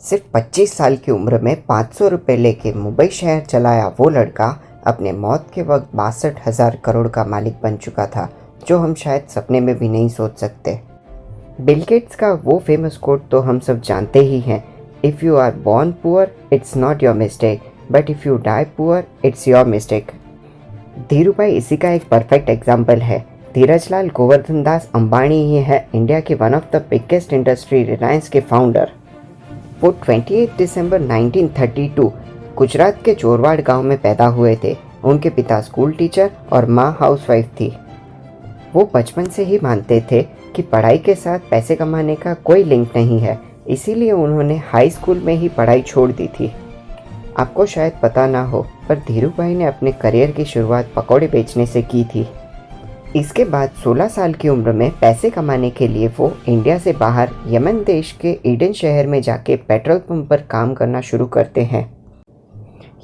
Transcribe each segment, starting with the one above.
सिर्फ 25 साल की उम्र में 500 रुपये लेके मुंबई शहर चलाया वो लड़का अपने मौत के वक्त 62,000 करोड़ का मालिक बन चुका था, जो हम शायद सपने में भी नहीं सोच सकते। बिल गेट्स का वो फेमस कोट तो हम सब जानते ही हैं, if you are born poor it's not your mistake, but if you die poor it's your mistake. Dhirubhai इसी का एक परफेक्ट एग्जाम्पल है। धीरजलाल गोवर्धन दास अंबानी ही है इंडिया के one of the biggest industry Reliance के फाउंडर। वो 28 दिसंबर 1932 गुजरात के चोरवाड़ गांव में पैदा हुए थे। उनके पिता स्कूल टीचर और माँ हाउसवाइफ थी। वो बचपन से ही मानते थे कि पढ़ाई के साथ पैसे कमाने का कोई लिंक नहीं है, इसीलिए उन्होंने हाई स्कूल में ही पढ़ाई छोड़ दी थी। आपको शायद पता ना हो, पर धीरूभाई ने अपने करियर की शुरुआत पकौड़े बेचने से की थी। इसके बाद 16 साल की उम्र में पैसे कमाने के लिए वो इंडिया से बाहर यमन देश के ईडन शहर में जाके पेट्रोल पंप पर काम करना शुरू करते हैं।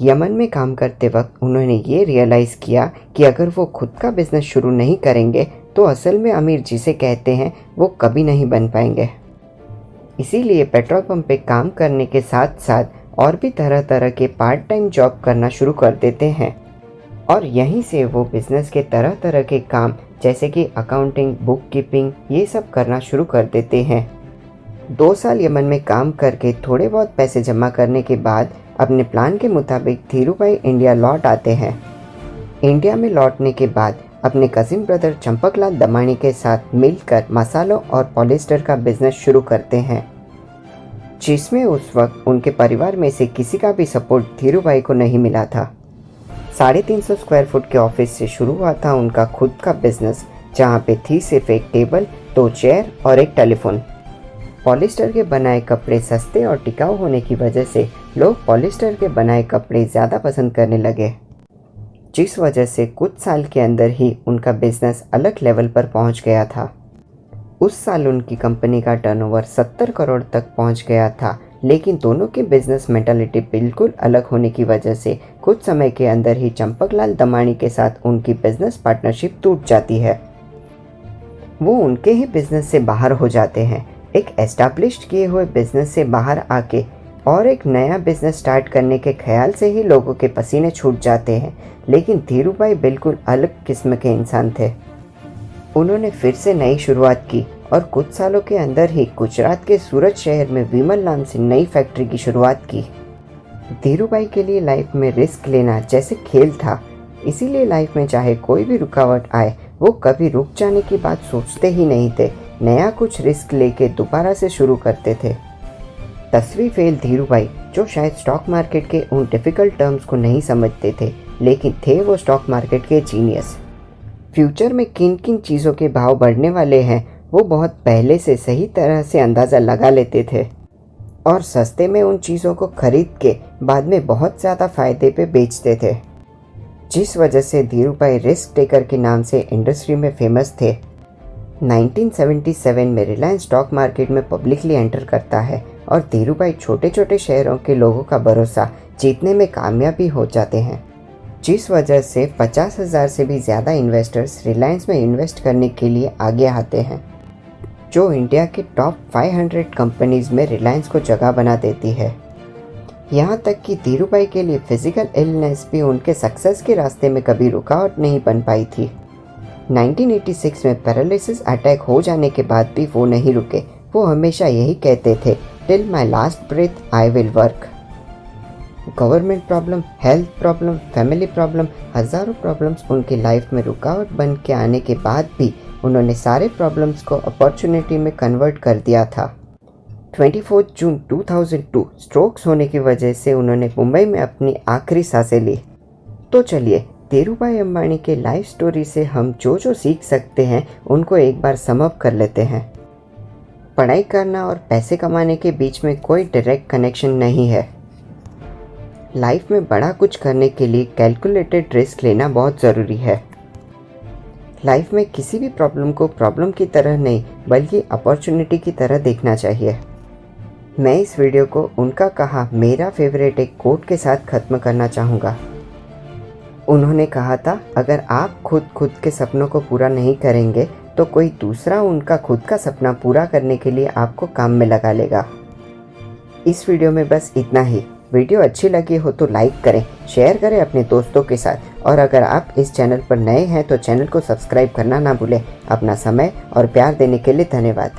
यमन में काम करते वक्त उन्होंने ये रियलाइज़ किया कि अगर वो खुद का बिजनेस शुरू नहीं करेंगे तो असल में अमीर जिसे कहते हैं वो कभी नहीं बन पाएंगे। इसीलिए पेट्रोल पंप पे काम करने के साथ साथ और भी तरह तरह के पार्ट टाइम जॉब करना शुरू कर देते हैं और यहीं से वो बिज़नेस के तरह तरह के काम जैसे कि अकाउंटिंग, बुक कीपिंग ये सब करना शुरू कर देते हैं। 2 साल यमन में काम करके थोड़े बहुत पैसे जमा करने के बाद अपने प्लान के मुताबिक धीरूभाई इंडिया लौट आते हैं। इंडिया में लौटने के बाद अपने कजिन ब्रदर चंपकलाल दमानी के साथ मिलकर मसालों और पॉलिस्टर का बिजनेस शुरू करते हैं, जिसमें उस वक्त उनके परिवार में से किसी का भी सपोर्ट धीरूभाई को नहीं मिला था। 350 स्क्वायर फुट के ऑफिस से शुरू हुआ था उनका खुद का बिजनेस, जहाँ पे थी सिर्फ एक टेबल, 2 चेयर और एक टेलीफोन। पॉलिस्टर के बनाए कपड़े सस्ते और टिकाऊ होने की वजह से लोग पॉलिस्टर के बनाए कपड़े ज़्यादा पसंद करने लगे, जिस वजह से कुछ साल के अंदर ही उनका बिजनेस अलग लेवल पर पहुंच गया था। उस साल उनकी कंपनी का टर्नओवर 70 करोड़ तक पहुंच गया था, लेकिन दोनों की बिजनेस मेंटालिटी बिल्कुल अलग होने की वजह से कुछ समय के अंदर ही चंपकलाल दमानी के साथ उनकी बिजनेस पार्टनरशिप टूट जाती है। वो उनके ही बिजनेस से बाहर हो जाते हैं। एक एस्टैब्लिश्ड किए हुए बिजनेस से बाहर आके और एक नया बिजनेस स्टार्ट करने के ख्याल से ही लोगों के पसीने छूट जाते हैं, लेकिन धीरूभाई बिल्कुल अलग किस्म के इंसान थे। उन्होंने फिर से नई शुरुआत की और कुछ सालों के अंदर ही गुजरात के सूरत शहर में विमल नाम से नई फैक्ट्री की शुरुआत की। धीरूभाई के लिए लाइफ में रिस्क लेना जैसे खेल था, इसीलिए लाइफ में चाहे कोई भी रुकावट आए वो कभी रुक जाने की बात सोचते ही नहीं थे। नया कुछ रिस्क लेके दोबारा से शुरू करते थे। 10वीं फेल धीरूभाई, जो शायद स्टॉक मार्केट के उन डिफ़िकल्ट टर्म्स को नहीं समझते थे, लेकिन थे वो स्टॉक मार्केट के जीनियस। फ्यूचर में किन किन चीज़ों के भाव बढ़ने वाले हैं वो बहुत पहले से सही तरह से अंदाज़ा लगा लेते थे और सस्ते में उन चीज़ों को खरीद के बाद में बहुत ज़्यादा फ़ायदे पे बेचते थे, जिस वजह से धीरूभाई रिस्क टेकर के नाम से इंडस्ट्री में फेमस थे। 1977 में रिलायंस स्टॉक मार्केट में पब्लिकली एंटर करता है और धीरूभाई छोटे छोटे शहरों के लोगों का भरोसा जीतने में कामयाबी हो जाते हैं, जिस वजह से 50,000 से भी ज़्यादा इन्वेस्टर्स रिलायंस में इन्वेस्ट करने के लिए आगे आते हैं, जो इंडिया के टॉप 500 कंपनीज़ में रिलायंस को जगह बना देती है। यहाँ तक कि धीरूभाई के लिए फिजिकल इलनेस भी उनके सक्सेस के रास्ते में कभी रुकावट नहीं बन पाई थी। 1986 में पैरालिसिस अटैक हो जाने के बाद भी वो नहीं रुके। वो हमेशा यही कहते थे, till my last breath I will work. Government problem, health problem, family problem, हज़ारों प्रॉब्लम्स उनकी लाइफ में रुकावट बन के आने के बाद भी उन्होंने सारे प्रॉब्लम्स को अपॉर्चुनिटी में कन्वर्ट कर दिया था। 24 जून 2002 स्ट्रोक्स होने की वजह से उन्होंने मुंबई में अपनी आखिरी सांसें ली। तो चलिए, धीरूभाई अंबानी के लाइफ स्टोरी से हम जो जो सीख सकते हैं उनको एक बार सम अप कर लेते हैं। पढ़ाई करना और पैसे कमाने के बीच में कोई डायरेक्ट कनेक्शन नहीं है। लाइफ में बड़ा कुछ करने के लिए कैलकुलेटेड रिस्क लेना बहुत ज़रूरी है। लाइफ में किसी भी प्रॉब्लम को प्रॉब्लम की तरह नहीं बल्कि अपॉर्चुनिटी की तरह देखना चाहिए। मैं इस वीडियो को उनका कहा मेरा फेवरेट एक कोट के साथ ख़त्म करना चाहूँगा। उन्होंने कहा था, अगर आप खुद के सपनों को पूरा नहीं करेंगे तो कोई दूसरा उनका खुद का सपना पूरा करने के लिए आपको काम में लगा लेगा। इस वीडियो में बस इतना ही। वीडियो अच्छी लगी हो तो लाइक करें, शेयर करें अपने दोस्तों के साथ, और अगर आप इस चैनल पर नए हैं तो चैनल को सब्सक्राइब करना ना भूलें। अपना समय और प्यार देने के लिए धन्यवाद।